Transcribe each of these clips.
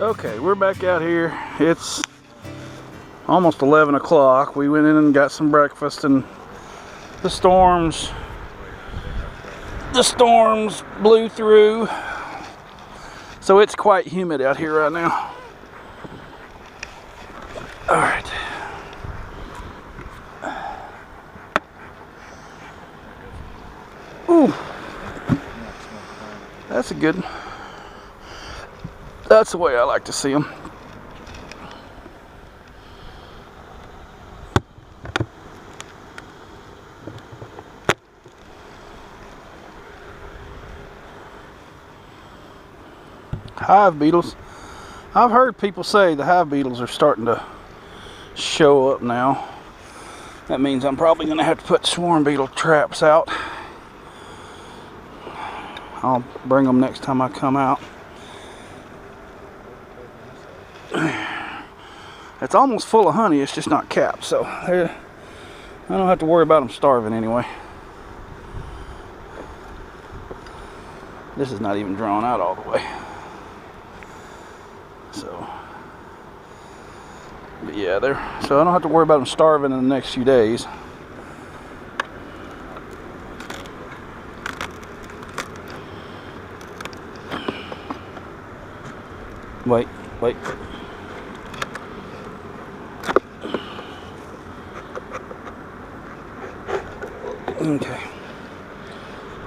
Okay, we're back out here. It's almost 11 o'clock. We went in and got some breakfast, and the storms blew through. So it's quite humid out here right now. All right. Ooh. That's a good one. That's the way I like to see them. Hive beetles. I've heard people say the hive beetles are starting to show up now. That means I'm probably going to have to put swarm beetle traps out. I'll bring them next time I come out. It's almost full of honey, it's just not capped, so I don't have to worry about them starving anyway. This is not even drawn out all the way. So, but yeah, so I don't have to worry about them starving in the next few days. Wait. Okay.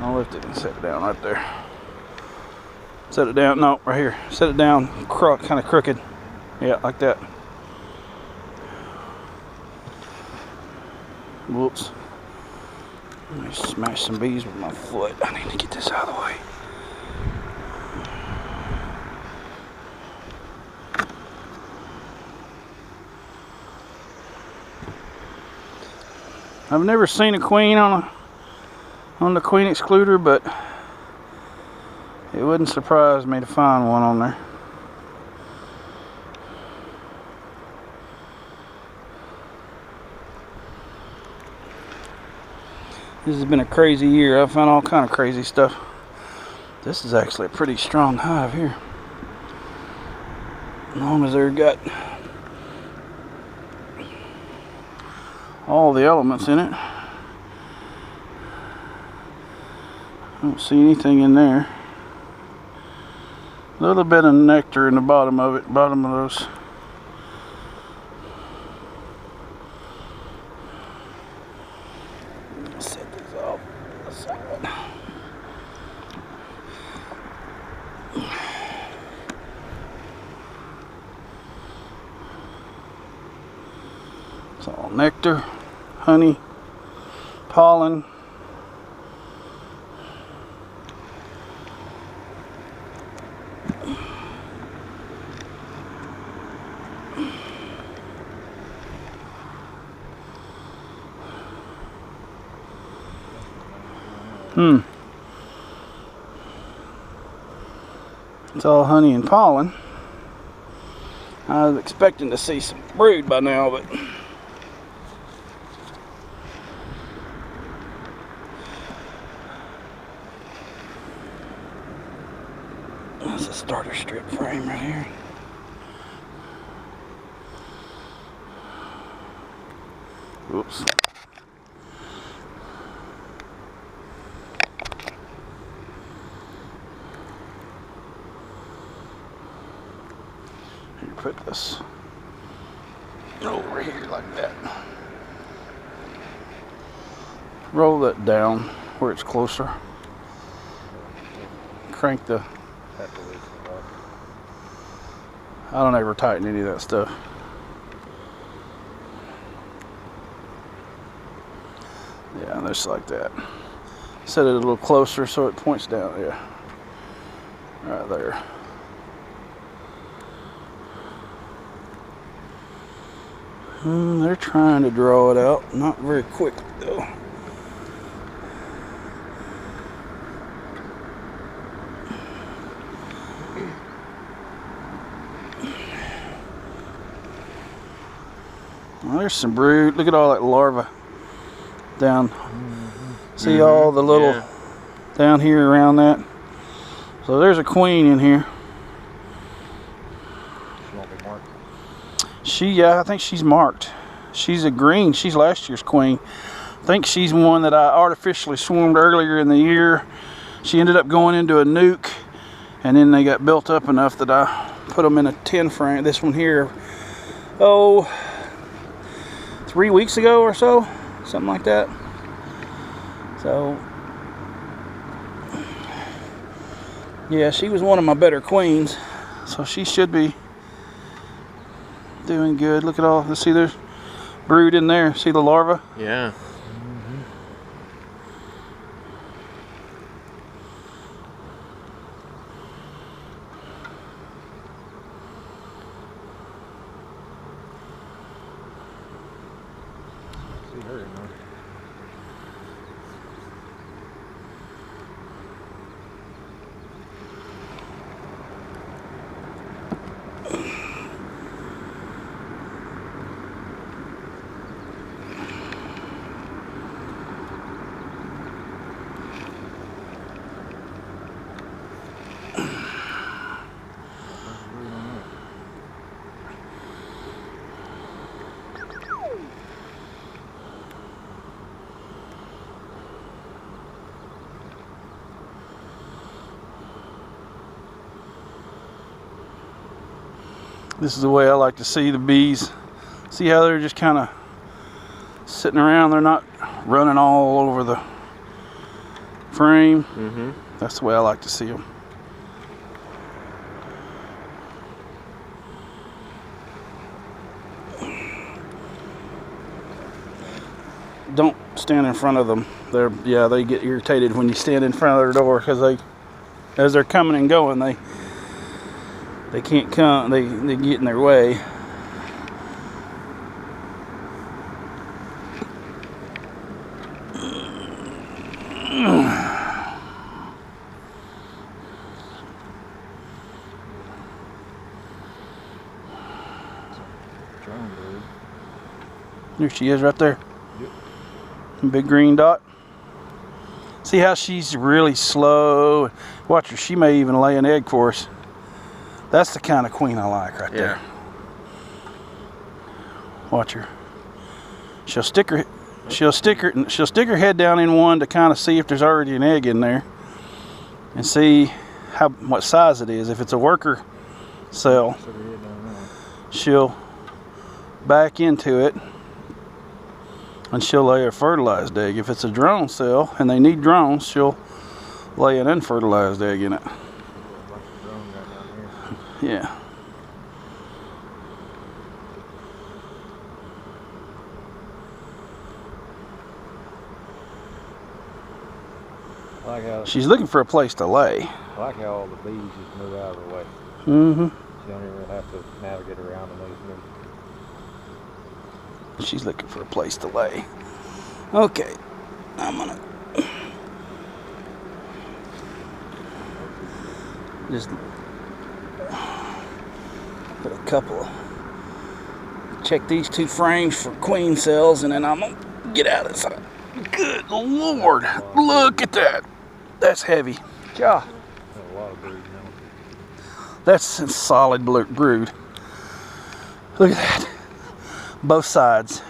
I'll lift it and set it down right there. Set it down. No, right here. Set it down kind of crooked. Yeah, like that. Whoops. Let me smash some bees with my foot. I need to get this out of the way. I've never seen a queen on the queen excluder, but it wouldn't surprise me to find one on there. This has been a crazy year. I've found all kind of crazy stuff. This is actually a pretty strong hive here. As long as they've got all the elements in it. I don't see anything in there. A little bit of nectar in the bottom of it, bottom of those. Set these off the side. It's all nectar, honey, pollen. It's all honey and pollen. I was expecting to see some brood by now, but that's a starter strip frame right here. Oops. Here, put this over here like that. Roll that down where it's closer. Crank the... I don't ever tighten any of that stuff. Yeah, just like that. Set it a little closer so it points down. Yeah, right there. They're trying to draw it out, not very quickly though. Well, there's some brood. Look at all that larva down. See all the little down here around that. So there's a queen in here. I think she's marked. She's a green. She's last year's queen. I think she's one that I artificially swarmed earlier in the year. She ended up going into a nuke, and then they got built up enough that I put them in a 10 frame. This one here, 3 weeks ago or so, something like that. So yeah, she was one of my better queens, so she should be doing good. Look at all, let's see, there's brood in there. See the larva? Yeah. See her in there. This is the way I like to see the bees. See how they're just kind of sitting around. They're not running all over the frame. Mm-hmm. That's the way I like to see them. Don't stand in front of them. They get irritated when you stand in front of their door, because as they're coming and going, they can't come. They get in their way. There she is, right there. Yep. Big green dot. See how she's really slow. Watch her. She may even lay an egg for us. That's the kind of queen I like right there. Watch her. She'll stick her head down in one to kind of see if there's already an egg in there, and see what size it is. If it's a worker cell, she'll back into it and she'll lay a fertilized egg. If it's a drone cell and they need drones, she'll lay an unfertilized egg in it. Yeah. She's looking for a place to lay. I like how all the bees just move out of the way. Mm-hmm. She don't even have to navigate around them easily. She's looking for a place to lay. Okay. I'm gonna just put a couple of, check these 2 frames for queen cells, and then I'm gonna get out of this. Good Lord, look at that. That's heavy. Yeah. A lot of brood now. That's a solid brood. Look at that. Both sides.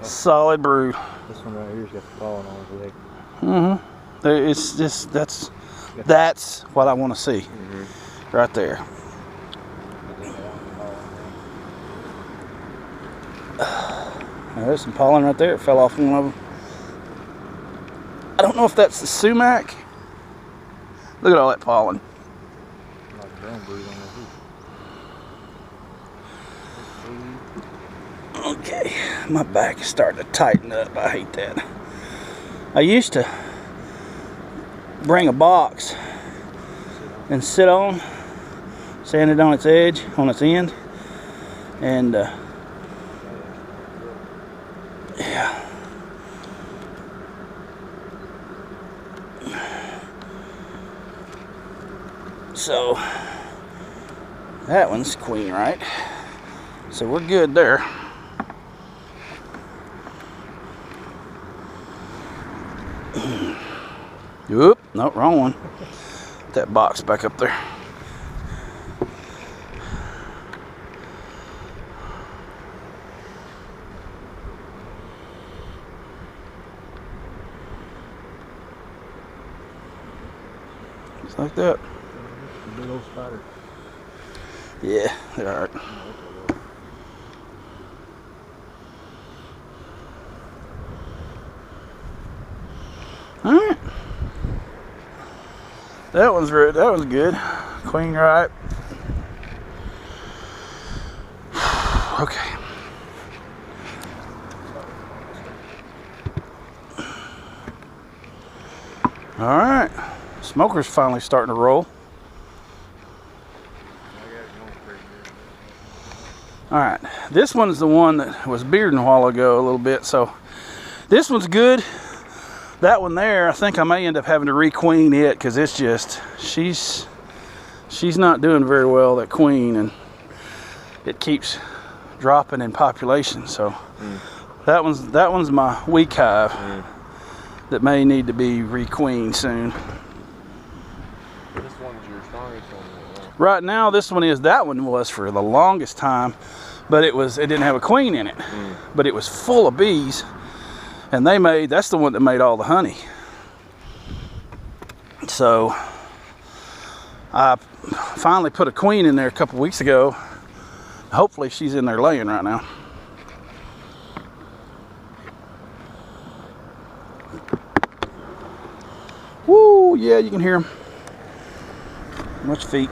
Solid brood. This one right here's got the pollen on his leg. Mm-hmm. It's just, that's what I want to see. Mm-hmm. Right there. There's some pollen right there. It fell off one of them. I don't know if that's the sumac. Look at all that pollen. Like brown brood on the hoop. Okay, my back is starting to tighten up. I hate that. I used to bring a box and sit on, sand it on its edge, on its end, and yeah. So that one's queen, right? So we're good there. Oop, no, wrong one. Put that box back up there. Just like that. Big old spider. Yeah, they're alright. Alright. That one's good. Queen right. Okay. Alright. Smoker's finally starting to roll. Alright. This one's the one that was bearding a while ago a little bit, so this one's good. That one there, I think I may end up having to re-queen it because it's just she's not doing very well, that queen, and it keeps dropping in population. So that one's my weak hive that may need to be re-queened soon. This one's your strongest one. Right now, this one is. That one was for the longest time, but it didn't have a queen in it, but it was full of bees. And that's the one that made all the honey. So I finally put a queen in there a couple weeks ago. Hopefully she's in there laying right now. Woo, yeah, you can hear them. Much feet.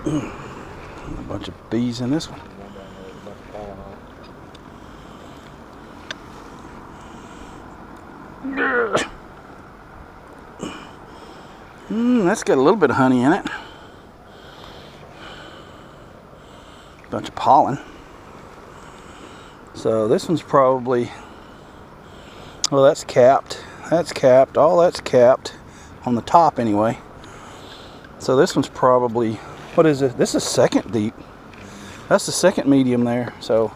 A bunch of bees in this one. That's got a little bit of honey in it. Bunch of pollen. So this one's probably, well, that's capped. That's capped. All that's capped on the top anyway. So this one's probably, what is it? This is second deep. That's the second medium there. So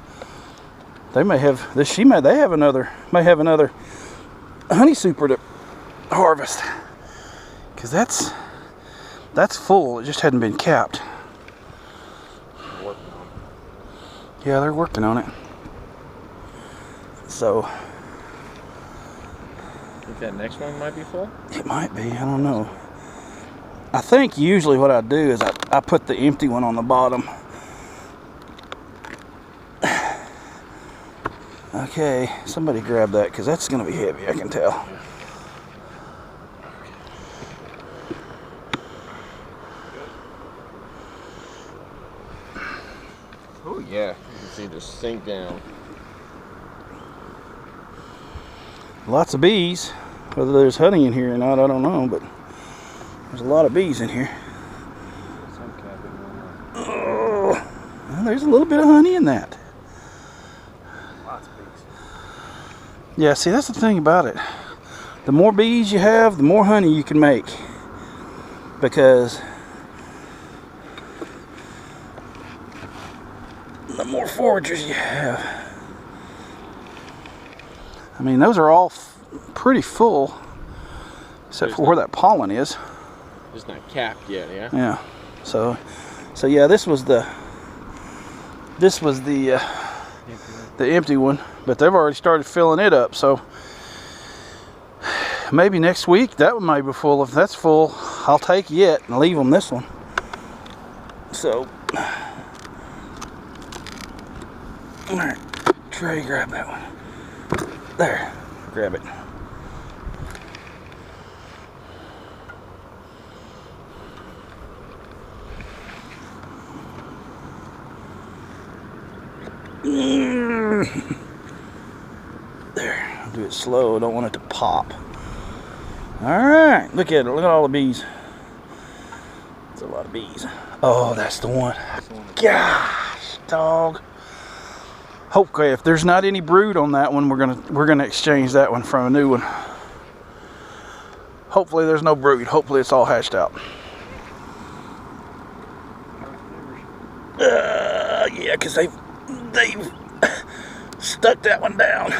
they may have this. May have another honey super to harvest, because that's full. It just hadn't been capped. Yeah, they're working on it. So I think that next one might be full. it might be. I don't know. I think usually what I do is I put the empty one on the bottom. Okay, somebody grab that, because that's going to be heavy, I can tell. Oh yeah, you can see it just sink down. Lots of bees. Whether there's honey in here or not, I don't know, but there's a lot of bees in here. Oh, well, there's a little bit of honey in that. Lots of bees. Yeah, see, that's the thing about it. The more bees you have, the more honey you can make. Because the more foragers you have. I mean, those are all pretty full, except for where that pollen is. It's not capped yet, yeah? Yeah. So yeah, this was the empty one, but they've already started filling it up. So maybe next week that one may be full. If that's full, I'll take it and leave them this one. So, all right, Trey, grab that one. There, grab it. There, I'll do it slow. I don't want it to pop. Alright, look at it. Look at all the bees. That's a lot of bees. Oh, that's the one. Gosh, dog. Okay, if there's not any brood on that one, we're gonna exchange that one from a new one. Hopefully there's no brood. Hopefully it's all hatched out. Yeah, because they've stuck that one down.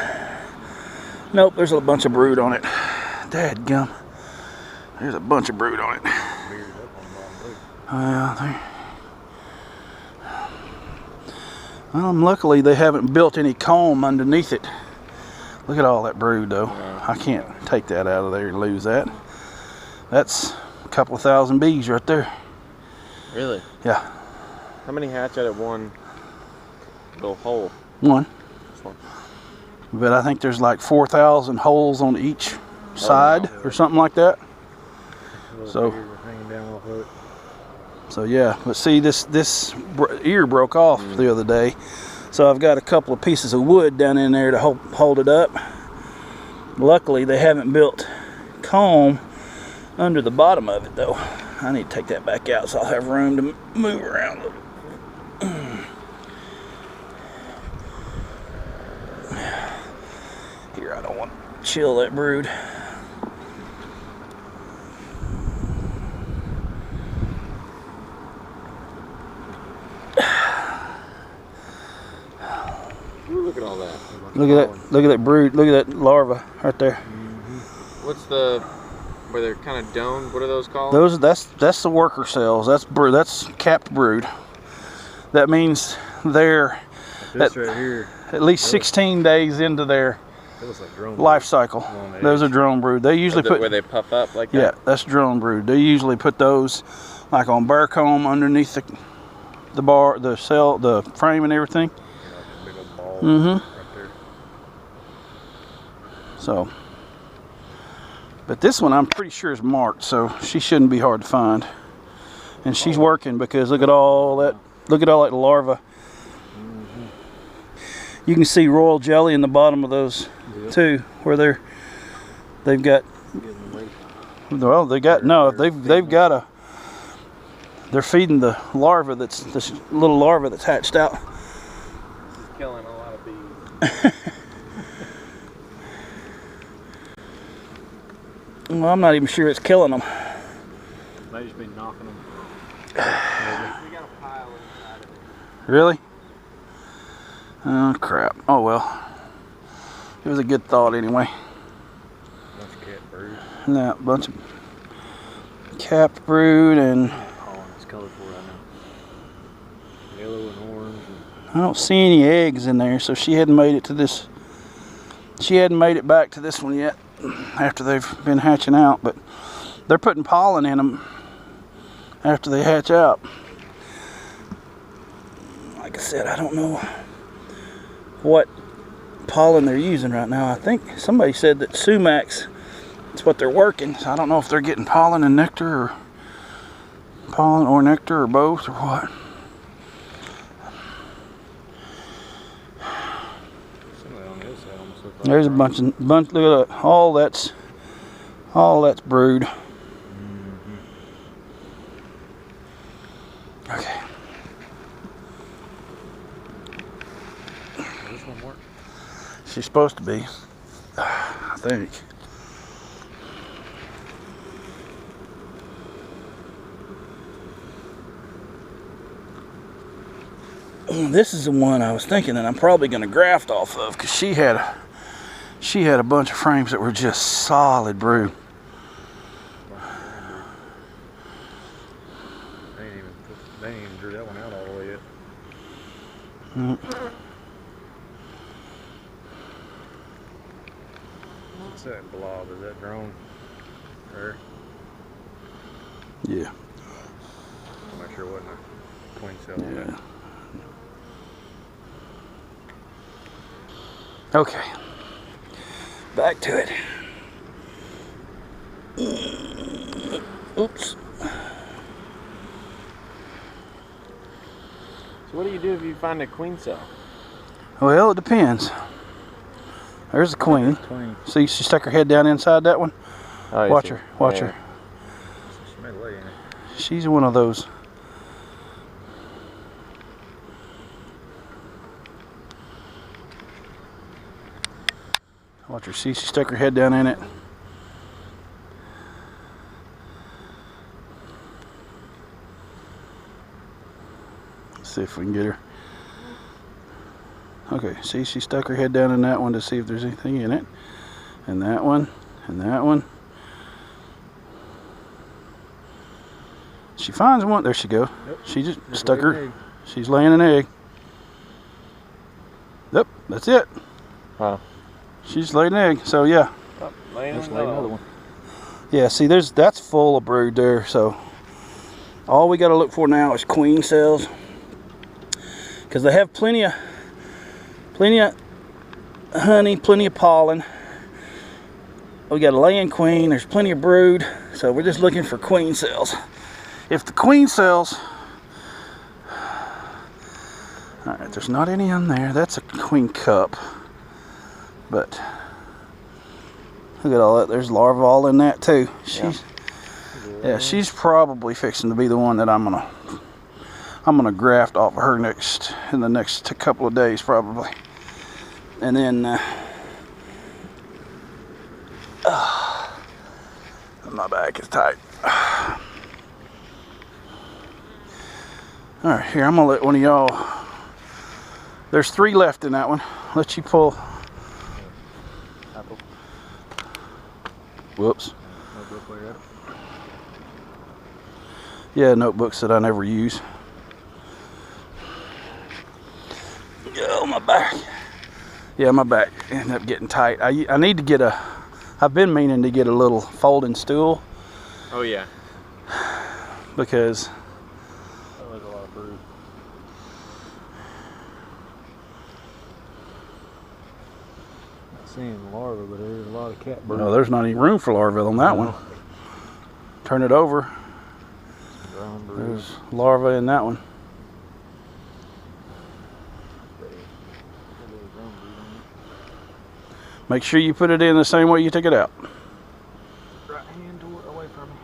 Nope, there's a bunch of brood on it. Dadgum. There's a bunch of brood on it. Luckily they haven't built any comb underneath it. Look at all that brood though. I can't take that out of there and lose that. That's a couple of thousand bees right there. Really? Yeah. How many hatch out of one little hole? One. This one. But I think there's like 4,000 holes on each side or something like that. So yeah, but see this ear broke off the other day. So I've got a couple of pieces of wood down in there to hold it up. Luckily they haven't built comb under the bottom of it though. I need to take that back out so I'll have room to move around a little. Here, I don't want to chill that brood. Ooh, look at all that. Look at that brood. Look at that larva right there. What's where they're kind of domed? What are those called? That's the worker cells. That's capped brood. That means they're This right here. At least 16 days into their like life cycle. Those are drone brood. They usually put where they puff up like that. Yeah, that's drone brood. They usually put those like on bare comb underneath the bar, the cell, the frame, and everything. Yeah, big old ball right there. So, but this one I'm pretty sure is marked, so she shouldn't be hard to find. And she's working because look at all that. Look at all that larva. You can see royal jelly in the bottom of those too, where they've got. Well, they've got a. They're feeding the larva this little larva that's hatched out. This is killing a lot of bees. Well, I'm not even sure it's killing them. Might just be knocking them. We got a pile inside of it. Really? Oh crap. Oh well. It was a good thought anyway. Bunch of cat brood. No, bunch of capped brood and Pollen is colorful right now. Yellow and orange. I don't see any eggs in there, so she hadn't made it to this. She hadn't made it back to this one yet after they've been hatching out, but they're putting pollen in them after they hatch out. Like I said, I don't know what pollen they're using right now. I think somebody said that sumacs is what they're working. So I don't know if they're getting pollen and nectar or pollen or nectar or both or what. There's a bunch. Look at that. All that's brood. Okay. This one work? She's supposed to be, I think. This is the one I was thinking that I'm probably going to graft off of because she had a bunch of frames that were just solid brood. They ain't even drew that one out all the way yet. What's that blob? Is that drone? There? Yeah. I'm not sure what a queen cell on that. Okay. Back to it. Oops. So what do you do if you find a queen cell? Well, it depends. There's the queen. See, she stuck her head down inside that one. Oh, Watch her. Watch her. She may lay in it. She's one of those. Watch her. See, she stuck her head down in it. Let's see if we can get her. Okay, see, she stuck her head down in that one to see if there's anything in it. And that one, and that one. She finds one. There she go. Yep. She just Just stuck laid her. an egg. She's laying an egg. Yep, that's it. Wow. She's laid an egg. So yeah. Oh, laying Just laid another one. Yeah, see, that's full of brood there. So all we got to look for now is queen cells, because they have plenty of honey, plenty of pollen. We got a laying queen. There's plenty of brood. So we're just looking for queen cells. If the queen cells, all right, there's not any in there. That's a queen cup, but look at all that. There's larvae all in that too. She's probably fixing to be the one that I'm gonna graft off of her in the next couple of days probably. And then my back is tight. All right, here, I'm gonna let one of y'all. There's 3 left in that one. Let you pull. Apple. Whoops. Notebook where you're at. Yeah, notebooks that I never use. Oh, my back. Yeah, my back ended up getting tight. I need to get I've been meaning to get a little folding stool. Oh yeah. Because That was a lot of brood. Not seeing larvae, but there's a lot of cat brood. there's not any room for larvae on that one. Turn it over. Ground brood. There's larvae in that one. Make sure you put it in the same way you took it out. Right hand away from me.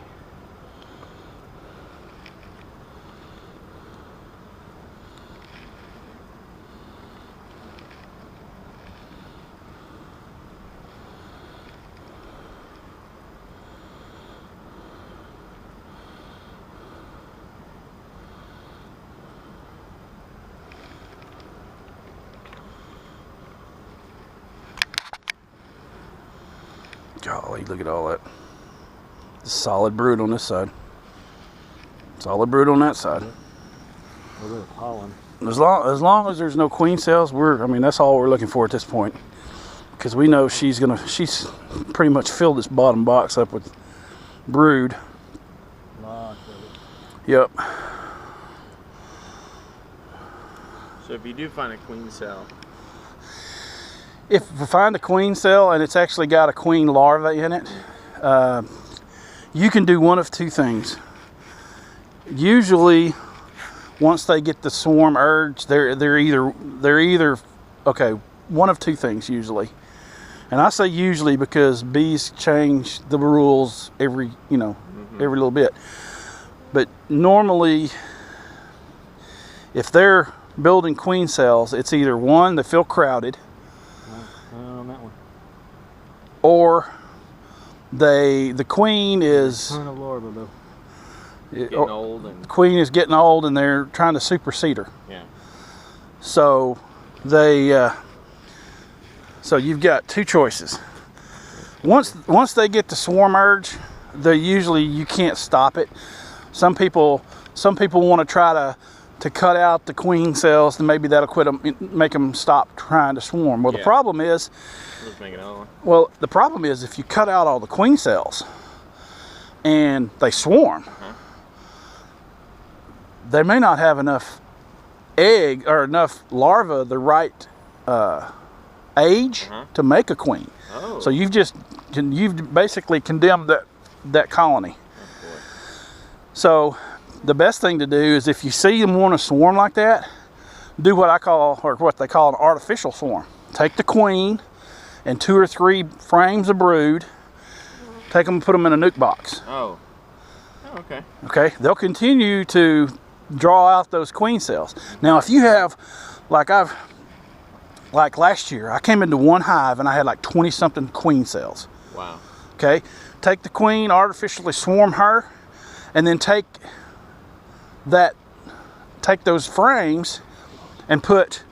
Golly, look at all that. Solid brood on this side. Solid brood on that side. A little bit of pollen. As long as there's no queen cells, that's all we're looking for at this point. Because we know she's pretty much filled this bottom box up with brood. Lots of it. Yep. So if you do find a queen cell, If we find a queen cell and it's actually got a queen larva in it, you can do one of 2 things. Usually, once they get the swarm urge, they're either okay. One of 2 things usually, and I say usually because bees change the rules every little bit. But normally, if they're building queen cells, it's either one, they feel crowded, On that one. or the queen is Ton of larvae though. getting old and queen is getting old and they're trying to supersede her. yeah. So so you've got 2 choices. Once they get the swarm urge, you can't stop it. Some people want to try to cut out the queen cells, and maybe that'll make them stop trying to swarm. Well, Yeah. the problem is, Let's make another one. if you cut out all the queen cells and they swarm, they may not have enough egg or enough larvae the right age to make a queen. Oh. So you've basically condemned that colony. Oh, boy. So the best thing to do is, if you see them want to swarm like that, do what they call an artificial swarm. Take the queen and 2 or 3 frames of brood, take them and put them in a nuke box. Oh. Oh, okay. Okay, they'll continue to draw out those queen cells. Now, if you have, like last year, I came into one hive and I had like 20 something queen cells. Wow. Okay, take the queen, artificially swarm her, and then take those frames and put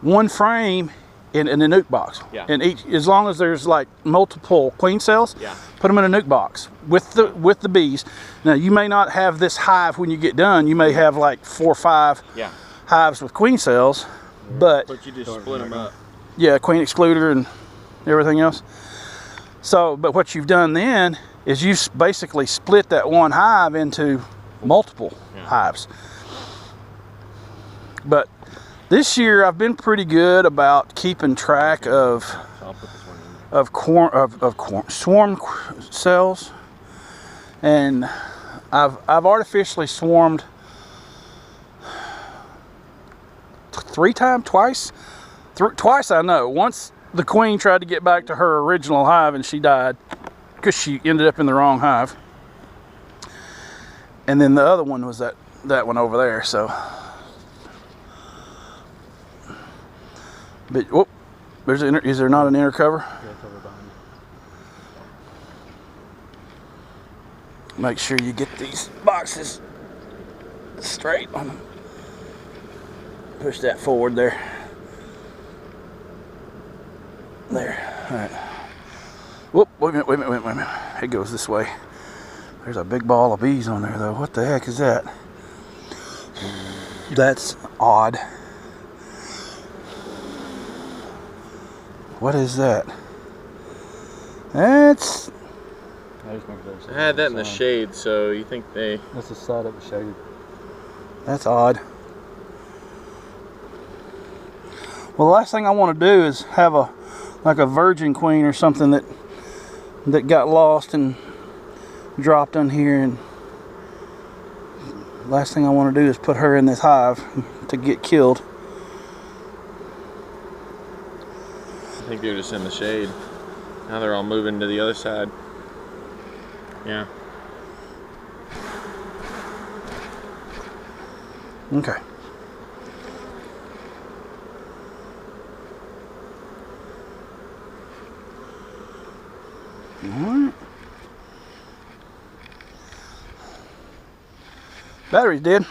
1 frame in the nuke box. Yeah. And each, as long as there's like multiple queen cells, Yeah. put them in a nuke box with the bees. Now you may not have this hive when you get done. You may have like 4 or 5 Yeah. hives with queen cells, but you just split them up. yeah, queen excluder and everything else. So, but what you've done then is you basically split that one hive into multiple hives. But this year I've been pretty good about keeping track of swarm cells, and I've artificially swarmed twice. Twice I know. Once the queen tried to get back to her original hive and she died because she ended up in the wrong hive. And then the other one was that one over there. So, but whoop, is there not an inner cover? Make sure you get these boxes straight on them. Push that forward there. There. All right. Whoop, wait a minute. It goes this way. There's a big ball of bees on there, though. What the heck is that? That's odd. What is that? That's... I had that in the shade, so you think they... That's the side of the shaded. That's odd. Well, the last thing I want to do is have like a virgin queen or something that got lost and dropped on here, and last thing I want to do is put her in this hive to get killed. I think they're just in the shade. Now they're all moving to the other side. Yeah. Okay. Alright. Battery's dead.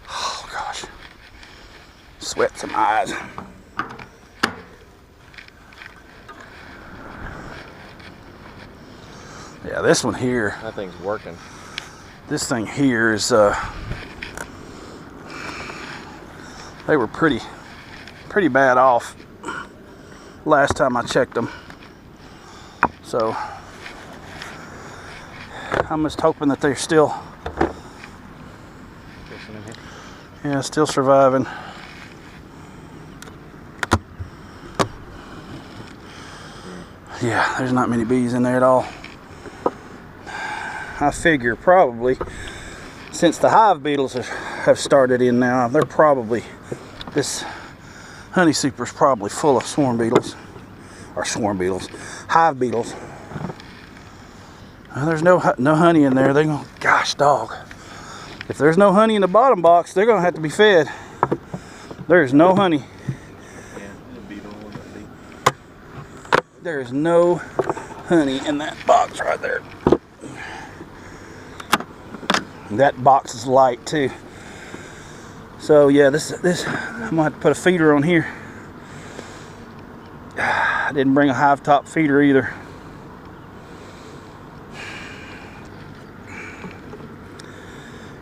Oh gosh. Sweat some eyes. Yeah, this one here. That thing's working. This thing here is they were pretty bad off last time I checked them. So I'm just hoping that they're still still surviving. Yeah, there's not many bees in there at all. I figure probably since the hive beetles have started in now, they're probably, this honey super is probably full of hive beetles. Well, there's no honey in there. They're going, gosh dog. If there's no honey in the bottom box, they're going to have to be fed. There's no honey. There is no honey in that box right there. That box is light too. So yeah, this I'm gonna have to put a feeder on here. I didn't bring a hive top feeder either.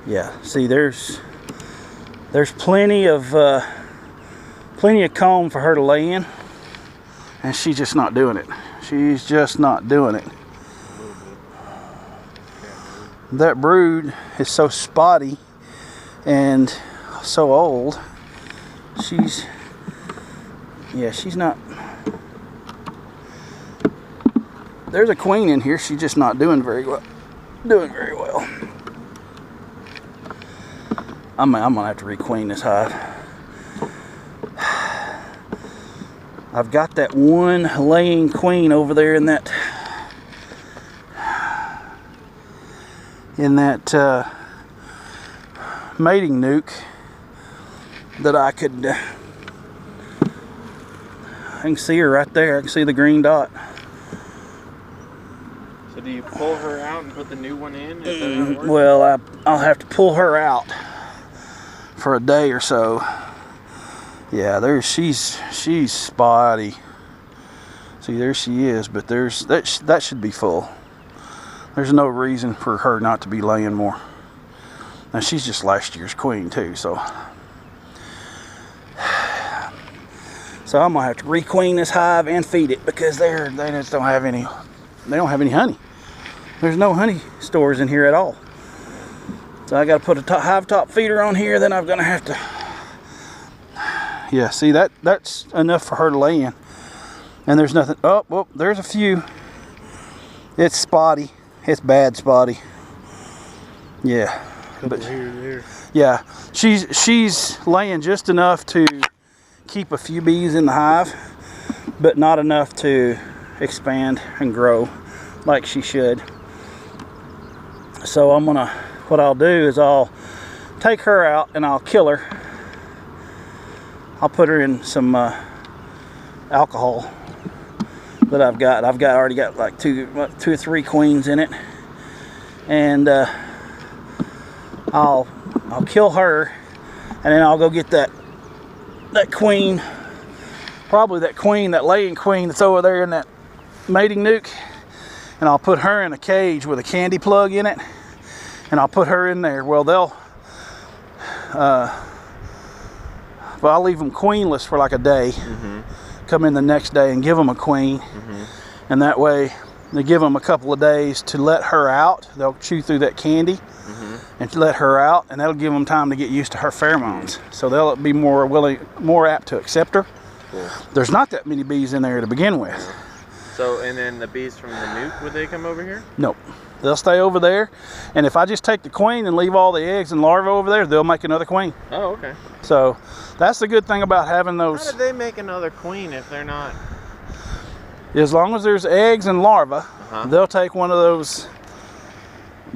Yeah, see, there's plenty of comb for her to lay in, and she's just not doing it. She's just not doing it. That brood is so spotty and so old. She's not. There's a queen in here. She's just not doing very well. I'm gonna have to requeen this hive. I've got that one laying queen over there in that mating nuke that I could I can see her right there. I can see the green dot. So do you pull her out and put the new one in? Is that how it works? Well, I'll have to pull her out for a day or so. Yeah, she's spotty. See, there she is, but that should be full. There's no reason for her not to be laying more. Now she's just last year's queen too, so I'm gonna have to requeen this hive and feed it because they just don't have any. They don't have any honey. There's no honey stores in here at all. So I got to put a hive top feeder on here. Then I'm gonna have to. Yeah, see that's enough for her to lay in. And there's nothing. Oh, well, there's a few. It's spotty. It's bad spotty. Yeah. But here, there. yeah, she's laying just enough to keep a few bees in the hive, but not enough to expand and grow like she should. So what I'll do is I'll take her out and I'll kill her. I'll put her in some alcohol that I've already got like two or three queens in it, and I'll kill her, and then I'll go get that queen, probably that laying queen that's over there in that mating nuke, and I'll put her in a cage with a candy plug in it, and I'll put her in there. Well, I'll leave them queenless for like a day. Come in the next day and give them a queen, and that way they give them a couple of days to let her out. They'll chew through that candy and let her out, and that'll give them time to get used to her pheromones, so they'll be more apt to accept her. Cool. There's not that many bees in there to begin with. So, and then the bees from the nuke, would they come over here? Nope. They'll stay over there, and if I just take the queen and leave all the eggs and larvae over there, they'll make another queen. Oh, okay. So that's the good thing about having those. How do they make another queen if they're not? As long as there's eggs and larvae, they'll take one of those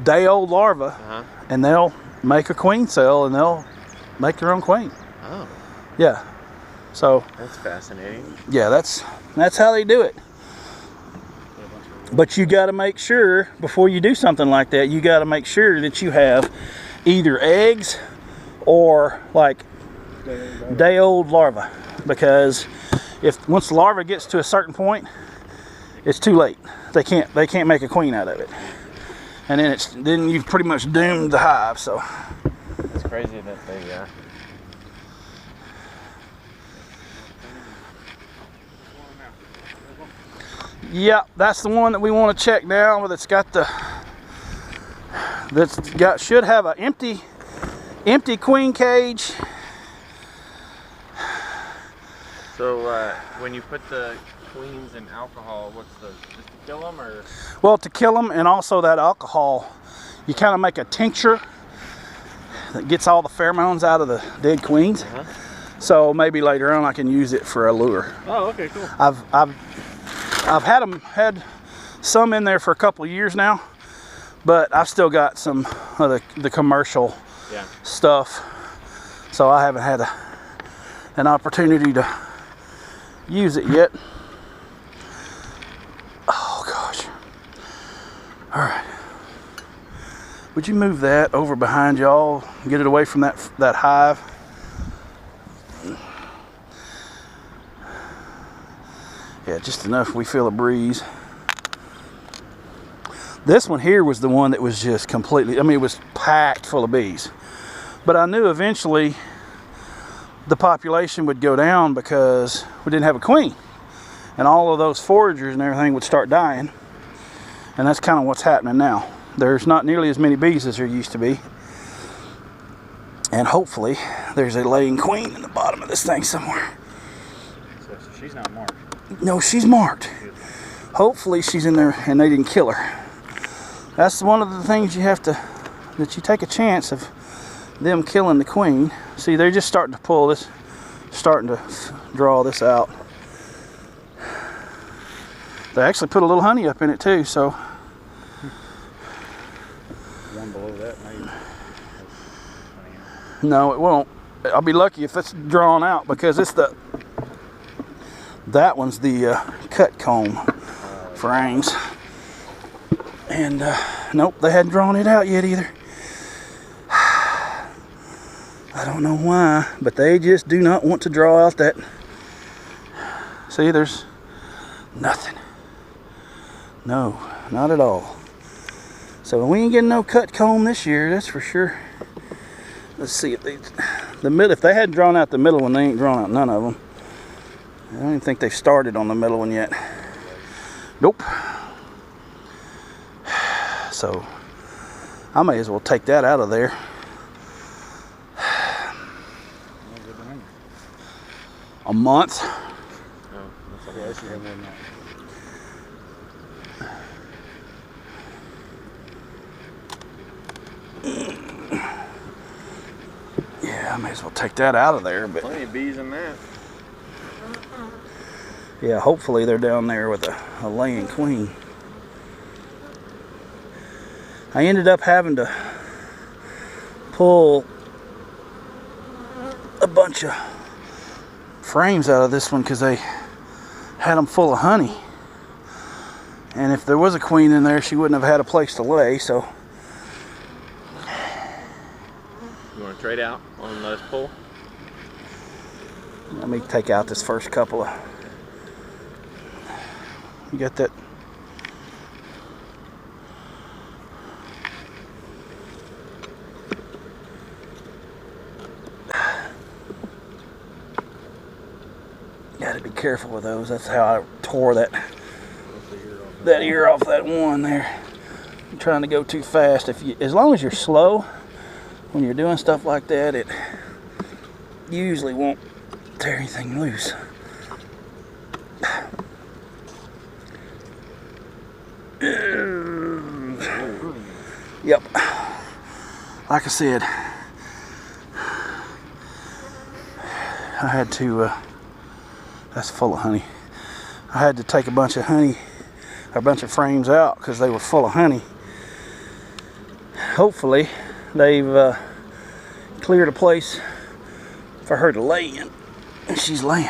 day-old larvae, and they'll make a queen cell, and they'll make their own queen. Oh. Yeah. So. That's fascinating. Yeah, that's how they do it. But you got to make sure, before you do something like that, you got to make sure that you have either eggs or like day-old larvae, because once the larva gets to a certain point, it's too late. They can't make a queen out of it, and then you've pretty much doomed the hive. So it's crazy that they. Yeah, that's the one that we want to check now. Should have an empty queen cage. So when you put the queens in alcohol, just to kill them, or? Well, to kill them, and also that alcohol, you kind of make a tincture that gets all the pheromones out of the dead queens. So maybe later on I can use it for a lure. Oh, okay, cool. I've had some in there for a couple of years now, but I've still got some of the commercial stuff, so I haven't had an opportunity to use it yet. Oh gosh. All right, would you move that over behind y'all, get it away from that hive? Yeah, just enough we feel a breeze. This one here was the one that was just completely, it was packed full of bees. But I knew eventually the population would go down because we didn't have a queen. And all of those foragers and everything would start dying. And that's kind of what's happening now. There's not nearly as many bees as there used to be. And hopefully there's a laying queen in the bottom of this thing somewhere. So she's not marked. No, she's marked. Hopefully she's in there and they didn't kill her. That's one of the things that you take a chance of them killing the queen. See, they're just starting to draw this out. They actually put a little honey up in it too, so. One below that, maybe. No, it won't. I'll be lucky if it's drawn out, because it's That one's the cut comb frames. And nope, they hadn't drawn it out yet either. I don't know why, but they just do not want to draw out that. See, there's nothing. No, not at all. So we ain't getting no cut comb this year, that's for sure. Let's see if they, if they hadn't drawn out the middle one, they ain't drawn out none of them. I don't even think they've started on the middle one yet. Nope. So I may as well take that out of there. A month. Yeah, I may as well take that out of there. But plenty of bees in that. yeah, hopefully they're down there with a laying queen. I ended up having to pull a bunch of frames out of this one because they had them full of honey. And if there was a queen in there, she wouldn't have had a place to lay, so. You want to trade out on this pull? Let me take out this first couple of. You got that? Got to be careful with those. That's how I tore that ear off that one there. I'm trying to go too fast. As long as you're slow when you're doing stuff like that, it usually won't tear anything loose. Yep. Like I said, I had to. That's full of honey. I had to take a bunch of frames out because they were full of honey. Hopefully, they've cleared a place for her to lay in. And she's laying.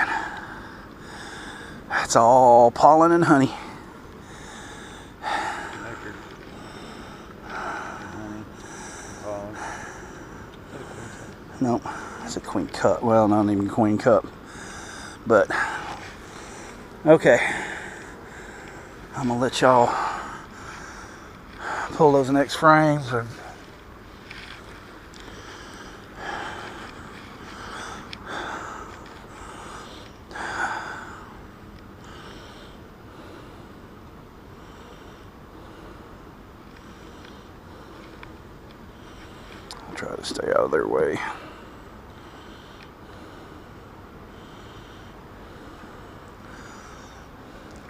It's all pollen and honey. Nope, it's a queen cup. Well, not even queen cup. But, okay. I'm gonna let y'all pull those next frames. I'll try to stay out of their way.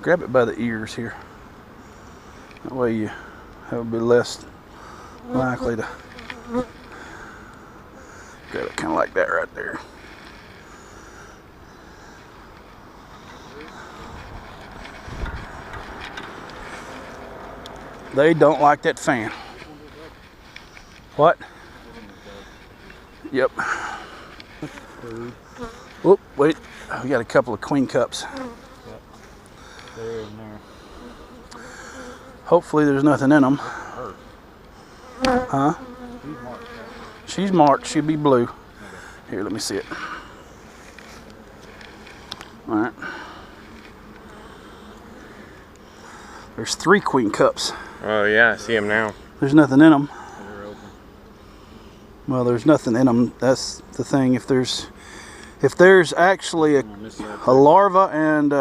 Grab it by the ears here. That way you have a bit less likely to grab it kind of like that right there. They don't like that fan. What? Yep. Whoop, wait. We got a couple of queen cups. There and there. Hopefully there's nothing in them. Huh? She's marked. She'll be blue. Here, let me see it. All right. There's 3 queen cups. Oh yeah, I see them now. There's nothing in them. They're open. Well, there's nothing in them. That's the thing. If there's actually a larva and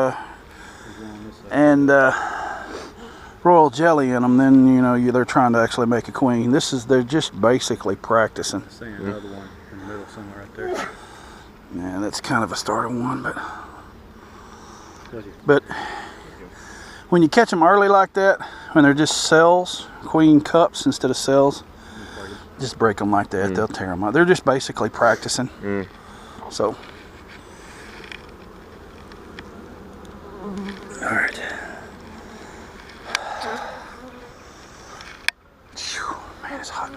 royal jelly in them, then you know they're trying to actually make a queen. They're just basically practicing. Seeing another one in the middle somewhere right there. Yeah, that's kind of a starter one, but when you catch them early like that, when they're just cells, queen cups instead of cells, just break them like that. They'll tear them out. They're just basically practicing. So, all right. Phew, man, it's hot.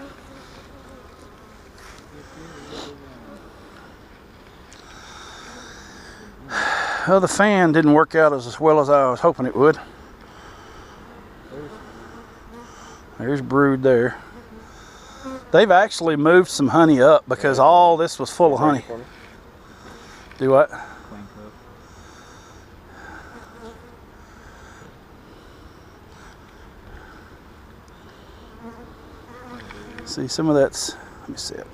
Well, the fan didn't work out as well as I was hoping it would. There's brood there. They've actually moved some honey up because all this was full of honey. Do what? See, some of that's, let me see it.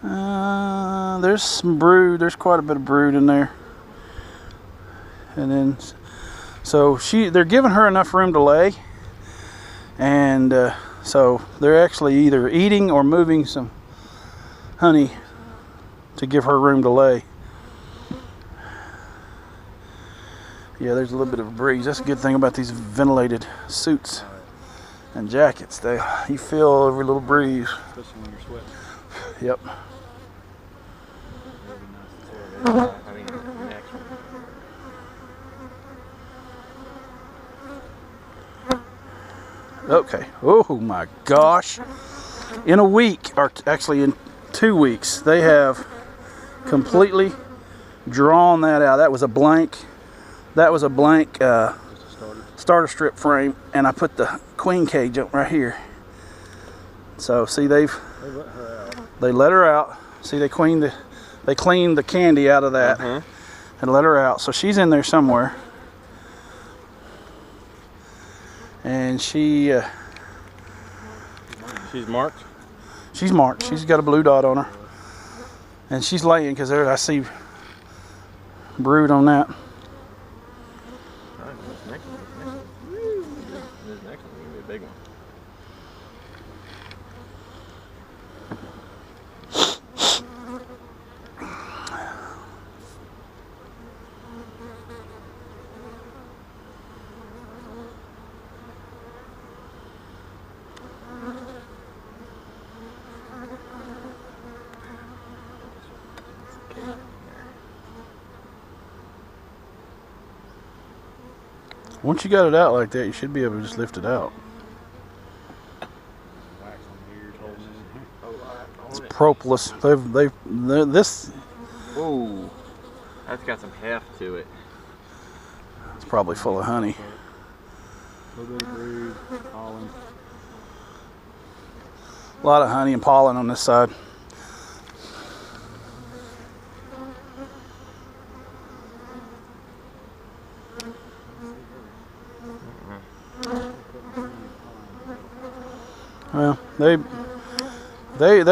There's some brood, there's quite a bit of brood in there. And then, so they're giving her enough room to lay. And so they're actually either eating or moving some honey to give her room to lay. Yeah, there's a little bit of a breeze. That's a good thing about these ventilated suits and jackets. You feel every little breeze. Especially when you're sweating. Yep. I mean, next one. Okay. Oh my gosh. In a week, or actually in 2 weeks, they have completely drawn that out. That was a blank starter strip frame, and I put the queen cage up right here. So see, they let her out. See, they cleaned the candy out of that and let her out. So she's in there somewhere. And she's marked? She's marked. She's got a blue dot on her. And she's laying because there I see brood on that. This next one is going to be a big one. Once you got it out like that, you should be able to just lift it out. It's propolis. This. Ooh, that's got some heft to it. It's probably full of honey. A little bit of brood, pollen. A lot of honey and pollen on this side. Well, they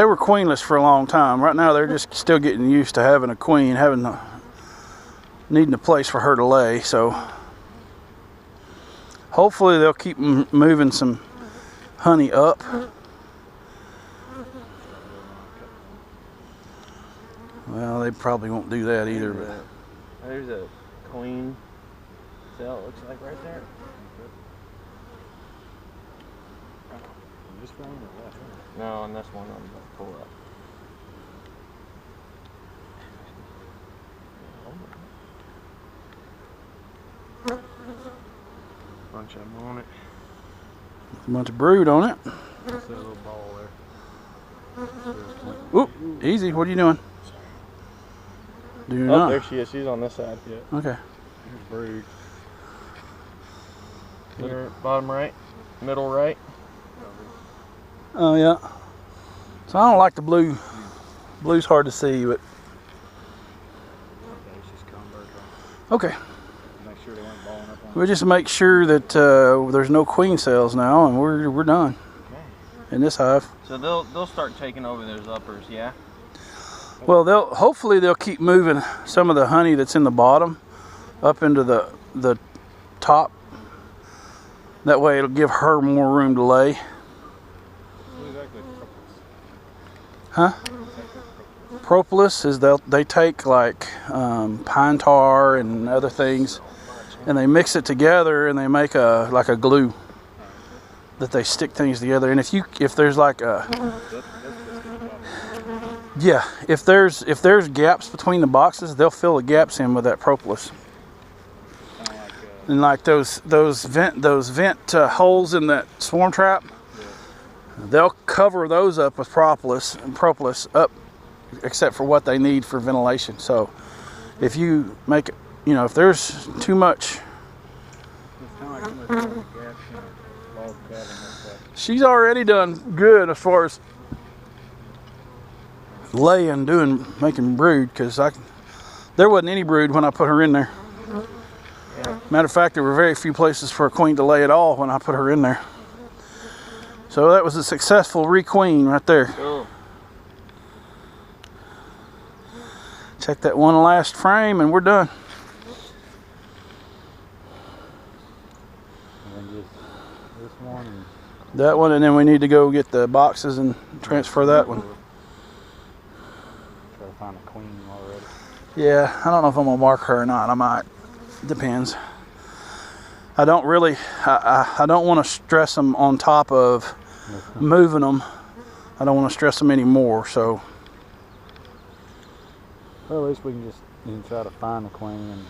were queenless for a long time. Right now, they're just still getting used to having a queen, needing a place for her to lay. So hopefully they'll keep moving some honey up. Well, they probably won't do that either. But There's a queen cell, it looks like, right there. This one or left one? No, on this one I'm going to pull up. Bunch of them on it. a bunch of brood on it. That's that little ball there. Oop, easy. What are you doing? Do Oh, not. there she is. She's on this side. Yeah. Okay. Here's brood. Here, bottom right, middle right. Oh yeah. So I don't like the blue. Blue's hard to see, but Okay, it's just convert. okay. Make sure they weren't balling up on We'll just make sure that there's no queen cells now, and we're done Okay. in this hive. So they'll start taking over those uppers, yeah. Well, hopefully they'll keep moving some of the honey that's in the bottom up into the top. That way it'll give her more room to lay. What exactly is propolis? Huh? Propolis is they take like pine tar and other things, and they mix it together and they make like a glue that they stick things together. And if there's like if there's gaps between the boxes, they'll fill the gaps in with that propolis. And like those vent holes in that swarm trap, they'll cover those up with propolis up, except for what they need for ventilation. So if you make it, you know, if there's too much. It's kind of like a log cabin like that. She's already done good as far as laying, making brood, because there wasn't any brood when I put her in there. Yeah. Matter of fact, there were very few places for a queen to lay at all when I put her in there. So that was a successful requeen right there. Cool. Check that one last frame and we're done. And then just this one and That one, and then we need to go get the boxes and transfer that one. try to find a queen already. Yeah, I don't know if I'm gonna mark her or not. I might. Depends. I don't really. I don't want to stress them on top of moving them. I don't want to stress them anymore. So Well, at least we can just try to find the queen, and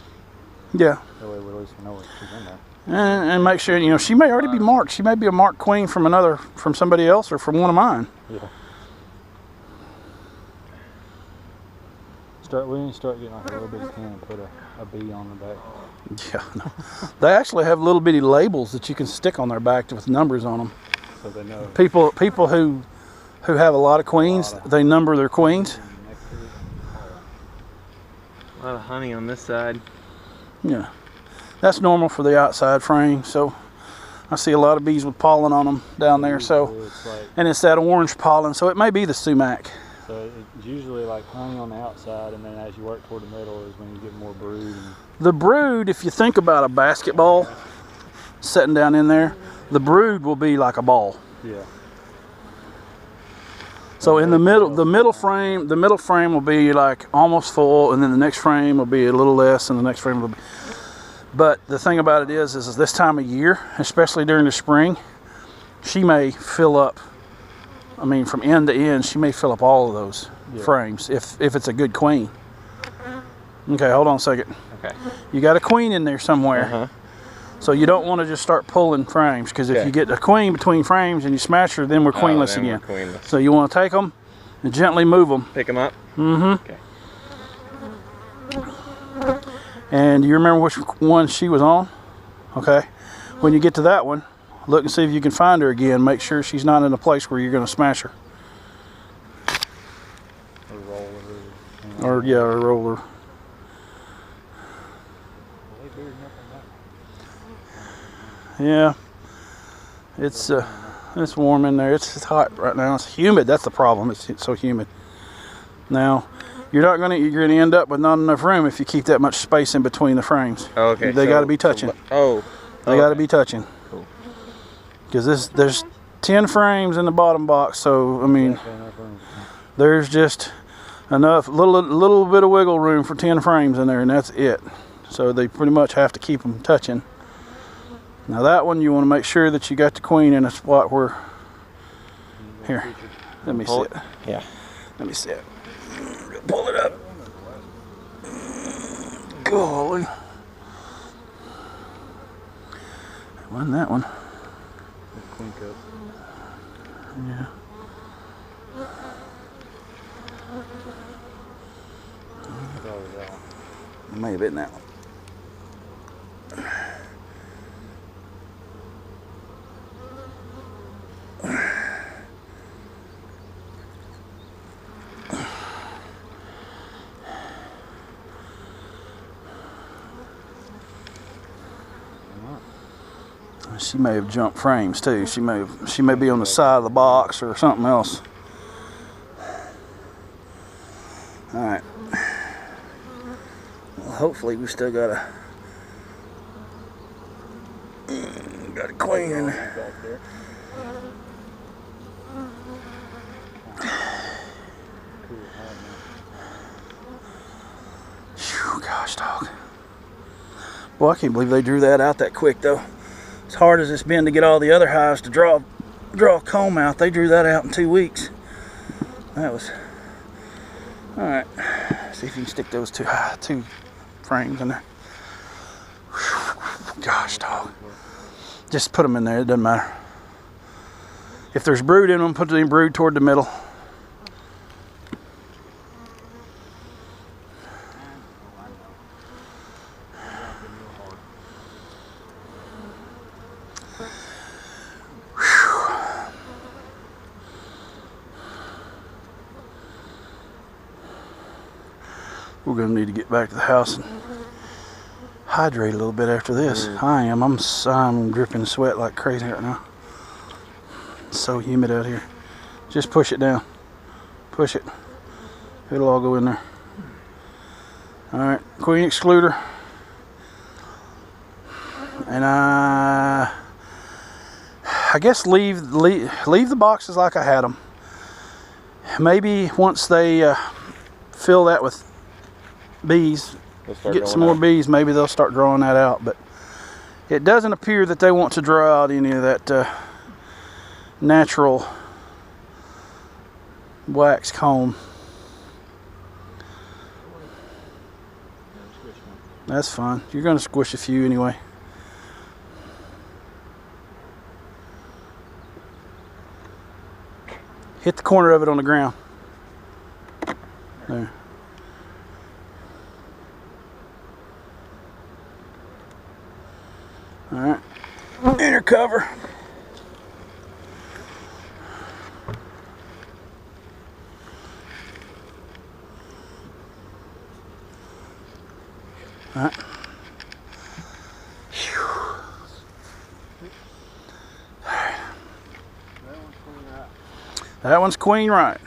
yeah, that way we at least know she's in there. and make sure, you know, she may already be marked. She may be a marked queen from somebody else or from one of mine. Yeah. We need to start getting like a little bitty pen and put a bee on the back. Yeah, no. They actually have little bitty labels that you can stick on their back with numbers on them. So they know. People who have a lot of queens, they number their queens. A lot of honey on this side. Yeah, that's normal for the outside frame. So I see a lot of bees with pollen on them down there. So, It's like, and it's that orange pollen. So it may be the sumac. so it's usually like honey on the outside, and then as you work toward the middle is when you get more brood. And The brood, if you think about a basketball sitting down in there, the brood will be like a ball. yeah. So in the middle frame will be like almost full, and then the next frame will be a little less, and the next frame will be. But the thing about it is this time of year, especially during the spring, she may fill up. I mean, from end to end, she may fill up all of those frames if it's a good queen. Okay, hold on a second. Okay. You got a queen in there somewhere. Uh-huh. So you don't want to just start pulling frames, because if you get a queen between frames and you smash her, then we're queenless then we're again. queenless. So you want to take them and gently move them. Pick them up? Mm-hmm. Okay. And do you remember which one she was on? Okay. When you get to that one, look and see if you can find her again. Make sure she's not in a place where you're going to smash her. Or roll it. Or, yeah, or roll her. Yeah. It's warm in there. It's hot right now. It's humid. That's the problem. It's so humid. Now, you're gonna end up with not enough room if you keep that much space in between the frames. Oh, okay. They got to be touching. They got to be touching. Cool. Because there's 10 frames in the bottom box, so I mean, there's just enough little bit of wiggle room for 10 frames in there, and that's it. So they pretty much have to keep them touching. Now that one, you want to make sure that you got the queen in a spot where. Here, let me see it. Yeah. Let me see it. Pull it up. Golly. It wasn't that one. Queen cup. Yeah. It may have been that one. She may have jumped frames too. She may be on the side of the box or something else. All right. Well, hopefully we still got a queen in there. Phew, gosh, dog. Boy, I can't believe they drew that out that quick though. As hard as it's been to get all the other hives to draw a comb out, they drew that out in 2 weeks. That was all right. See if you can stick those two frames in there. Whew, gosh, dog. Just put them in there. It doesn't matter. If there's brood in them, put the brood toward the middle. We're gonna need to get back to the house and hydrate a little bit after this. I am. I'm dripping sweat like crazy right now. It's so humid out here. Just push it down. Push it. It'll all go in there. All right, queen excluder. And I guess leave the boxes like I had them. Maybe once they fill that with bees, get some more bees, maybe they'll start drawing that out. But it doesn't appear that they want to draw out any of that natural wax comb. That's fine. You're going to squish a few anyway. Hit the corner of it on the ground. There. All right. Inner cover. All right. That one's queen right.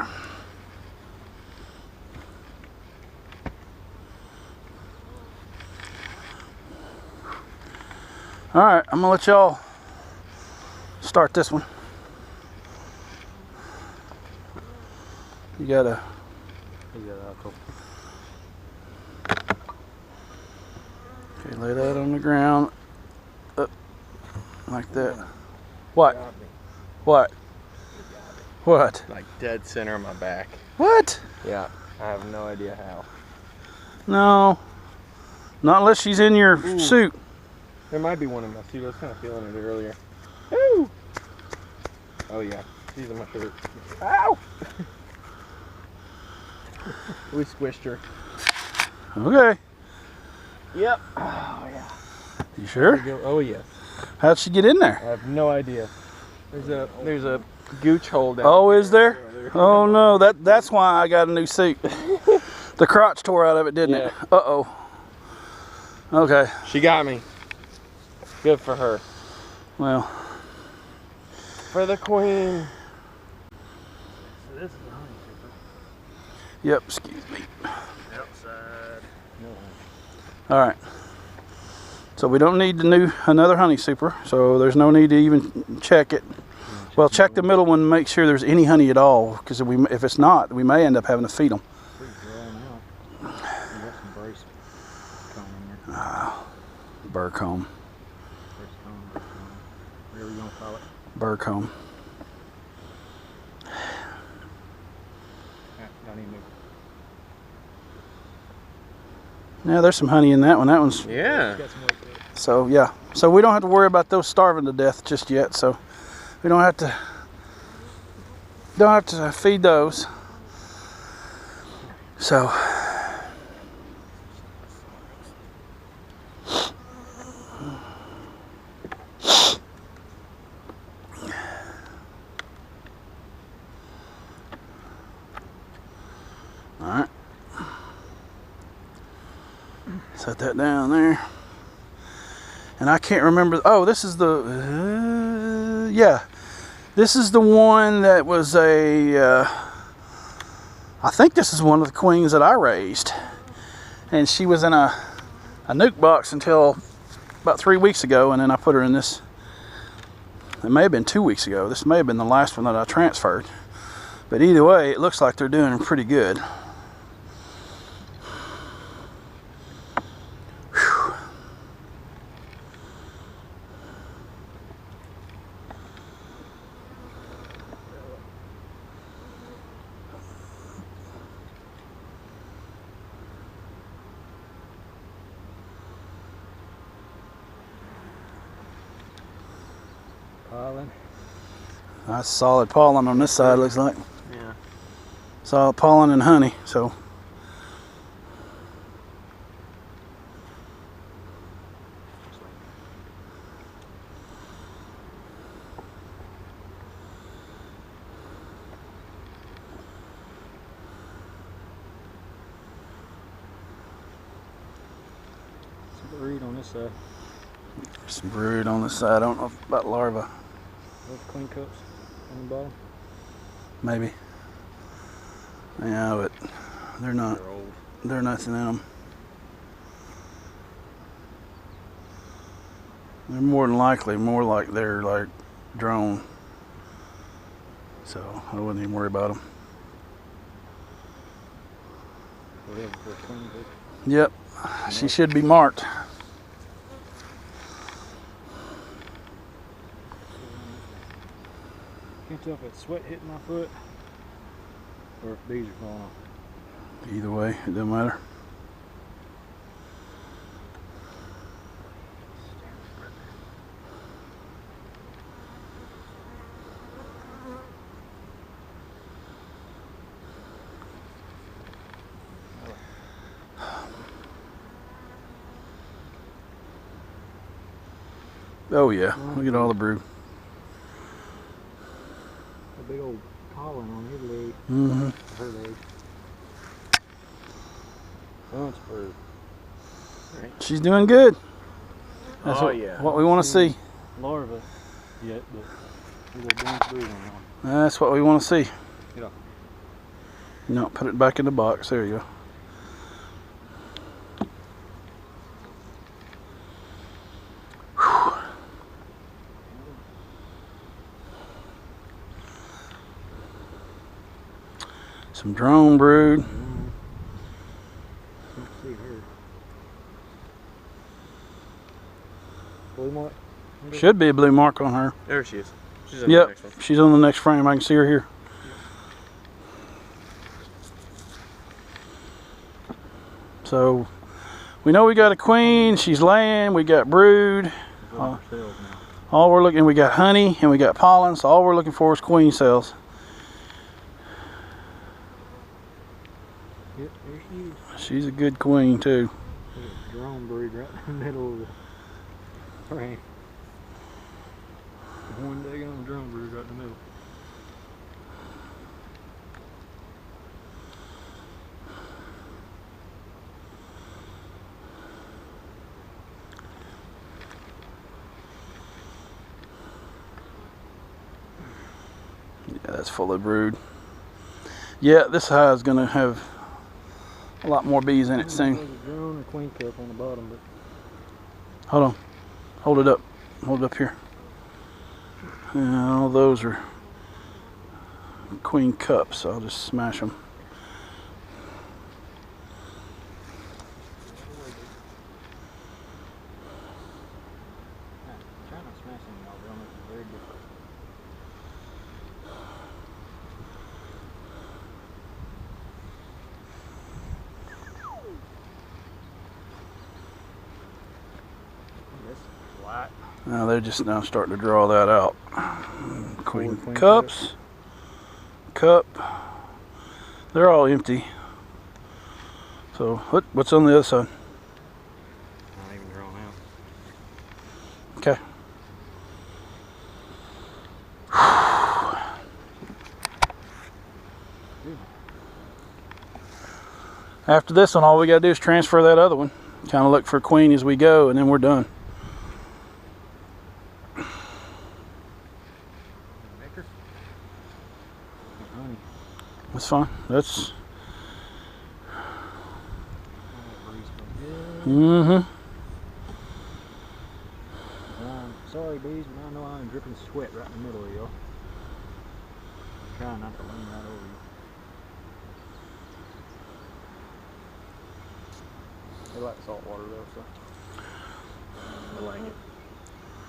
All right, I'm gonna let y'all start this one. You gotta. Okay, lay that on the ground. Up, like that. What? What? What? Like dead center of my back. What? Yeah, I have no idea how. No. Not unless she's in your suit. There might be one in my suit. I was kind of feeling it earlier. Ooh. Oh yeah, she's in my shirt. Ow! We squished her. Okay. Yep. Oh yeah. You sure? Oh yes. How'd she get in there? I have no idea. There's a gooch hole down. Oh, is there? Oh no, that's why I got a new suit. The crotch tore out of it, didn't it? Uh-oh. Okay. She got me. Good for her. Well. For the queen. So this is the honey super. Yep, excuse me. Outside. All right. So we don't need another honey super, so there's no need to even check it. Well, check the middle one and make sure there's any honey at all, because if it's not, we may end up having to feed them. Pretty dry now. You got some brace comb in there. Burr comb. Brace comb, whatever you want to call it. Burr comb. Don't even move. Yeah, there's some honey in that one. That one's Yeah. Got some weight to it. so yeah. So we don't have to worry about those starving to death just yet. So we don't have to feed those. So all right. Set that down there. And I can't remember. Oh, this is the yeah. This is the one that was I think this is one of the queens that I raised, and she was in a nuke box until about 3 weeks ago, and then I put her in this. It may have been 2 weeks ago. This may have been the last one that I transferred, but either way, it looks like they're doing pretty good. Pollen. That's solid pollen on this side, looks like. Yeah. Solid pollen and honey, so. this side. Some brood on this side. I don't know about larvae. Those queen cups on the bottom. Maybe. Yeah, but they're not. They're old. They're nothing in them. They're more than likely more like they're like drone. So I wouldn't even worry about them. Whatever for a queen cup. Yep, she should be marked. Can't tell if it's sweat hitting my foot or if bees are falling off. Either way, it doesn't matter. Oh yeah, look at all the brood. A big old pollen on his leg. Mm-hmm. Her leg. Bunch of brood. Right. She's doing good. That's Oh, what, yeah. what we want to see. Larva yet, but there's a bunch of brood on that one. That's what we want to see. Yeah. No, put it back in the box. There you go. Some drone brood. Can't see her. Blue mark? Should be a blue mark on her. There she is. She's in the Yep, next one. she's on the next frame. I can see her here. So we know we got a queen. She's laying. We got brood. All we're looking, we got honey and we got pollen. So all we're looking for is queen cells. Yep, there she is. She's a good queen too. Drone brood right in the middle of the frame. One day on the drone brood right in the middle. Yeah, that's full of brood. Yeah, this hive is gonna have a lot more bees in it soon. There's a drone and queen cup on the bottom, but Hold on. Hold it up. Hold it up here. And all those are queen cups. I'll just smash them. try not smashing them all, they'll make it very difficult. This is white. Now they're just now starting to draw that out. Queen Queen cups. Cup. They're all empty. So what's on the other side? Not even drawn out. Okay. After this one, all we gotta do is transfer that other one. Kind of look for a queen as we go, and then we're done. Maker? Honey. That's fine. That's. Mm-hmm. Sorry, bees, but I know I'm dripping sweat right in the middle of y'all. I'm trying not to lean right over you. They like salt water though, so. I like it.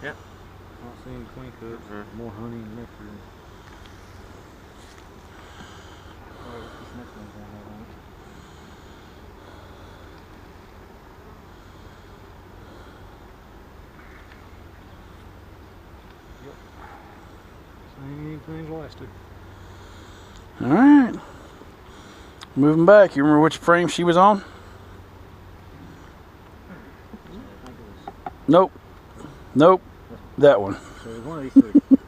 Yeah. I don't see any queen cups. More honey and nectar. Oh, what's this next one's gonna have on it? Yep. Same thing as last two. All right. Moving back. You remember which frame she was on? I think it was, Nope. Nope. That one. so it was one of these three. Well,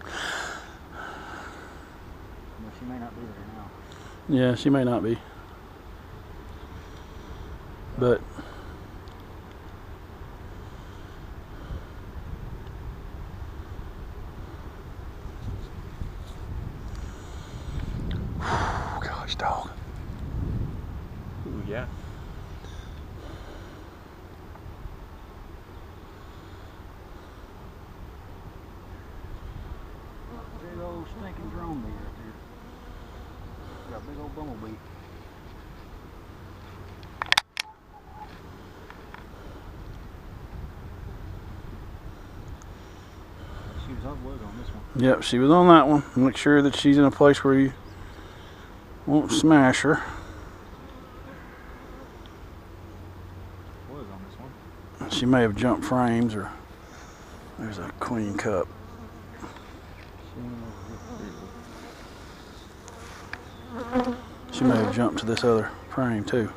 she may not be there now. Yeah, she may not be. But Watchdog. Ooh, yeah. Big old stinking drone bee right there. Got a big old bumblebee. She was on this one. Yep, she was on that one. Make sure that she's in a place where you won't smash her. Was on this one. She may have jumped frames, or there's a queen cup. She may have jumped to this other frame too.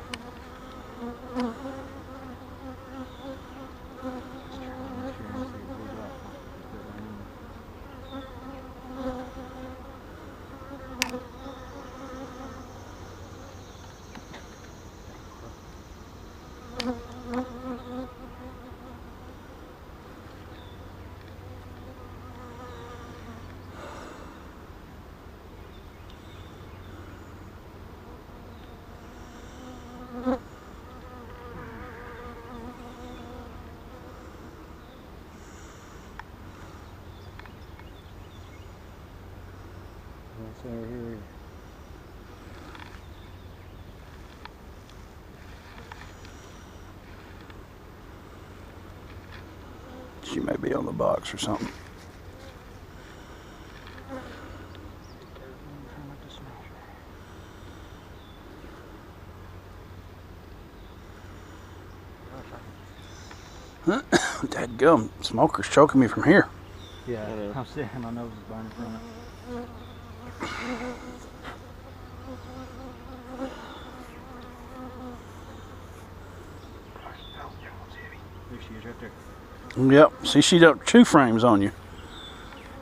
That's over here. She may be on the box or something. Dadgum, smoker's choking me from here. Yeah, I'm sitting, my nose is burning from it. There she is right there. Yep, see, she don't 2 frames on you.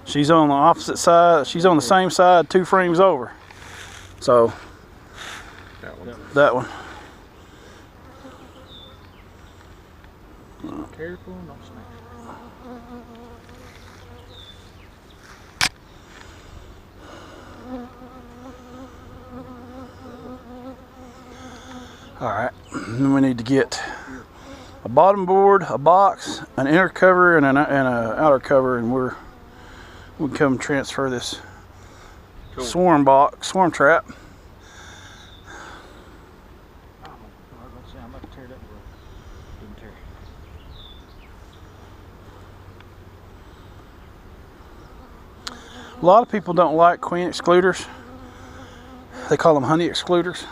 She's on the opposite side. She's on the same side 2 frames over. So That one. that one. Careful, don't smash. All right, then we need to get a bottom board, a box, an inner cover, and an outer cover, and we can come transfer this Cool. swarm trap. I'm about to tear it up, bro. Didn't tear. A lot of people don't like queen excluders. They call them honey excluders.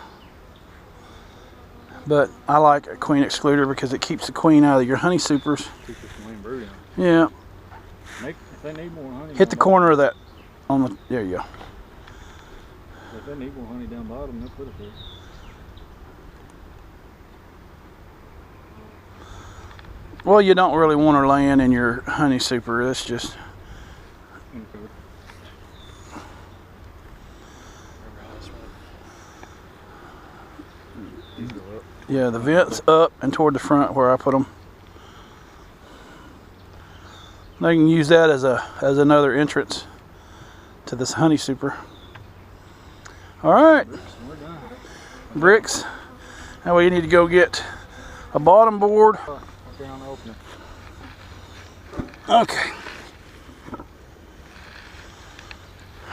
But I like a queen excluder because it keeps the queen out of your honey supers. Keep this queen brooding. Yeah. If they need more honey. Hit the corner of that on the, there you go. If they need more honey down bottom, they'll put it there. Well, you don't really want her laying in your honey super. That's just, yeah, the vent's up and toward the front where I put them. They can use that as another entrance to this honey super. All right, We're done. bricks. Now we need to go get a bottom board. Right there on the opening. Okay.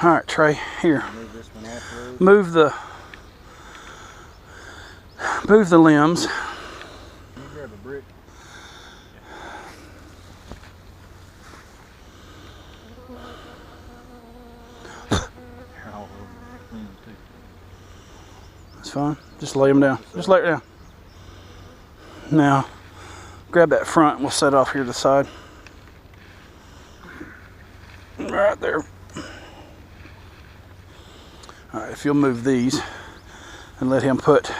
All right, Trey, here. Move this one off the road. Move the limbs. Let me grab a brick. All over the limbs too. That's fine. Just lay them down. Just lay it down. Now, grab that front and we'll set off here to the side. Right there. All right, if you'll move these and let him put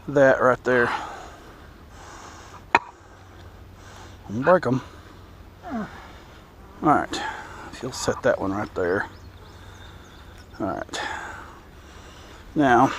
that right there. And break them. All right, if you'll set that one right there. All right. Now,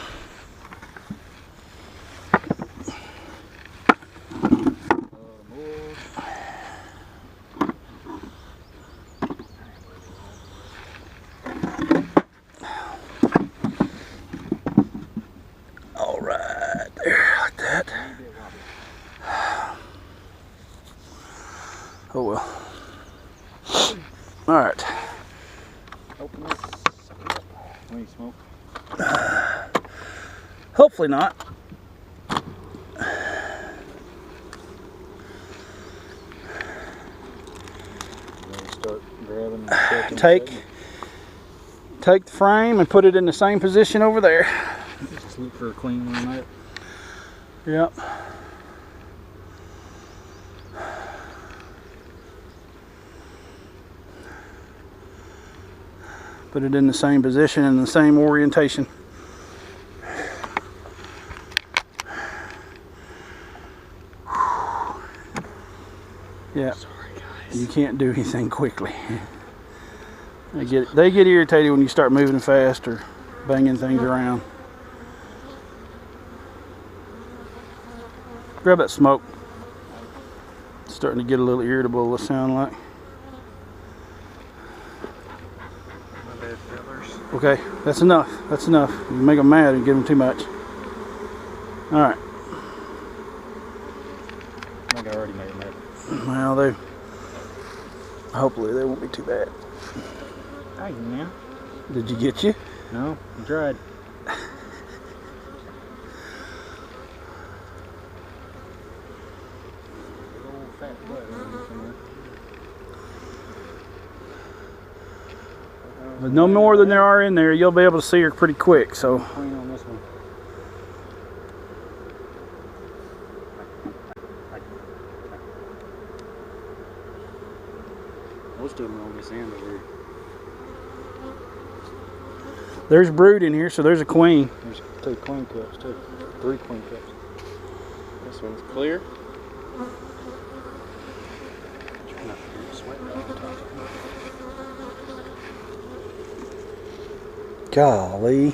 All right. Open this. Any smoke? Hopefully not. Start grabbing and checking. Take the frame and put it in the same position over there. Just look for a clean one there. Yep. Put it in the same position and the same orientation. Yeah. Sorry, guys. You can't do anything quickly. They get irritated when you start moving fast or banging things around. Grab that smoke. It's starting to get a little irritable, it sound like. My bad, fellas. Okay, that's enough. That's enough. You make them mad and give them too much. All right. I think I already made that. Well, hopefully they won't be too bad. Hey, man. Did you get you? No, I tried. Big old fat butt in there somewhere. But no more than there are in there. You'll be able to see her pretty quick. So Clean on this one. Most of them are on this end over here. there's brood in here, so there's a queen. There's 2 queen cups too. 3 queen cups. This one's clear. Try not to get sweat right on top. Golly.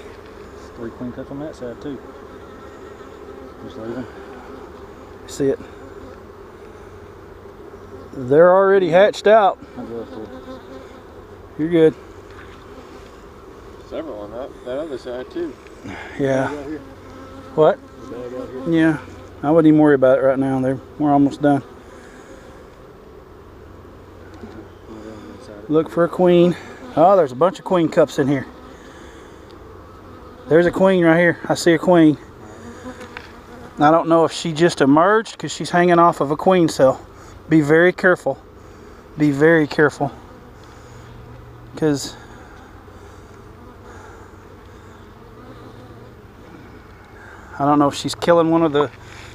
3 queen cups on that side too. Just leave them. See it? They're already hatched out. I'll go for it. You're good. Several on that other side too. Yeah. Bag out here. What? The bag out here. Yeah. I wouldn't even worry about it right now. We're almost done. Look for a queen. Oh, there's a bunch of queen cups in here. There's a queen right here. I see a queen. I don't know if she just emerged because she's hanging off of a queen cell. Be very careful. Be very careful. Because I don't know if she's killing one of the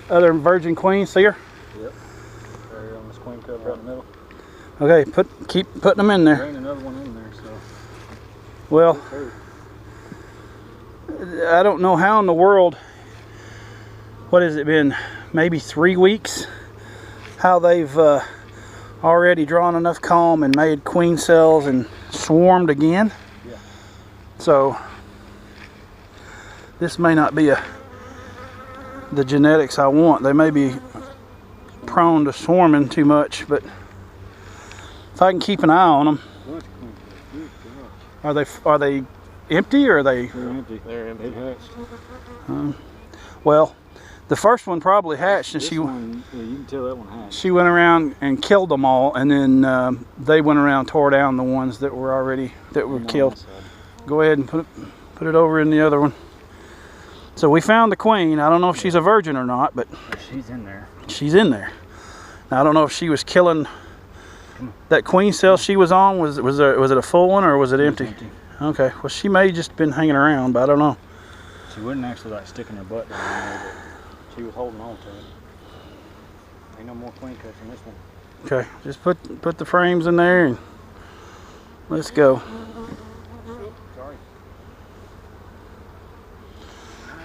other virgin queens. See her? Yep. Right here on this queen cup right in the middle. Okay, keep putting them in there. There ain't another one in there, so. Well, I don't know how in the world, what has it been, maybe 3 weeks, how they've already drawn enough comb and made queen cells and swarmed again. Yeah. So this may not be the genetics I want. They may be prone to swarming too much, but if I can keep an eye on them. Are they empty or are they? They're empty. They're empty. It hatched. Well, the first one probably hatched, and This one, yeah, you can tell that one hatched. she went around and killed them all, and then they went around, tore down the ones that were killed. Go ahead and put it over in the other one. So we found the queen. I don't know if she's a virgin or not, but She's in there. she's in there. Now, I don't know if she was killing that queen cell she was on. Was it a full one or was it empty? Okay. Well, she may just been hanging around, but I don't know. She wasn't actually like sticking her butt down there, but she was holding on to it. Ain't no more queen cups in this one. Okay. Just put the frames in there and let's go. Sorry.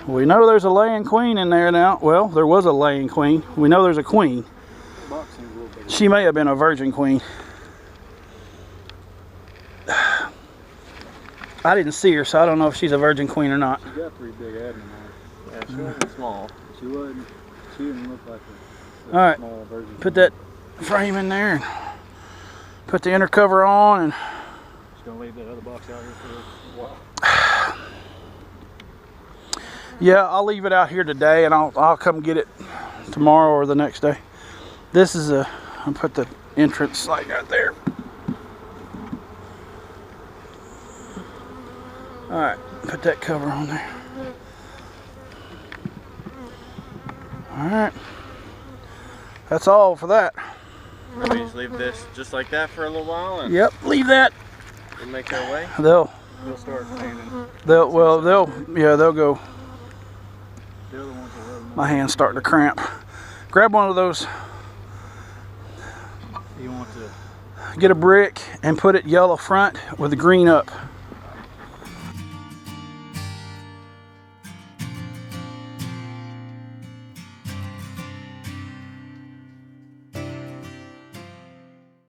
We know there's a laying queen in there now. Well, there was a laying queen. We know there's a queen. The box seems a little bigger. She may have been a virgin queen. I didn't see her, so I don't know if she's a virgin queen or not. She got 3 big admin on her. Yeah, she wasn't small. She wasn't. She didn't look like a All right. small virgin. Put that frame in there and put the inner cover on and Just gonna leave that other box out here for a while. yeah, I'll leave it out here today and I'll come get it tomorrow or the next day. This is I'll put the entrance like right there. Alright, put that cover on there. Alright. That's all for that. We just leave this just like that for a little while and Yep, leave that. we'll make their way. They'll start standing. They'll go. They're the ones that love My hand's starting to cramp. Grab one of those, You want to get a brick and put it yellow front with the green up.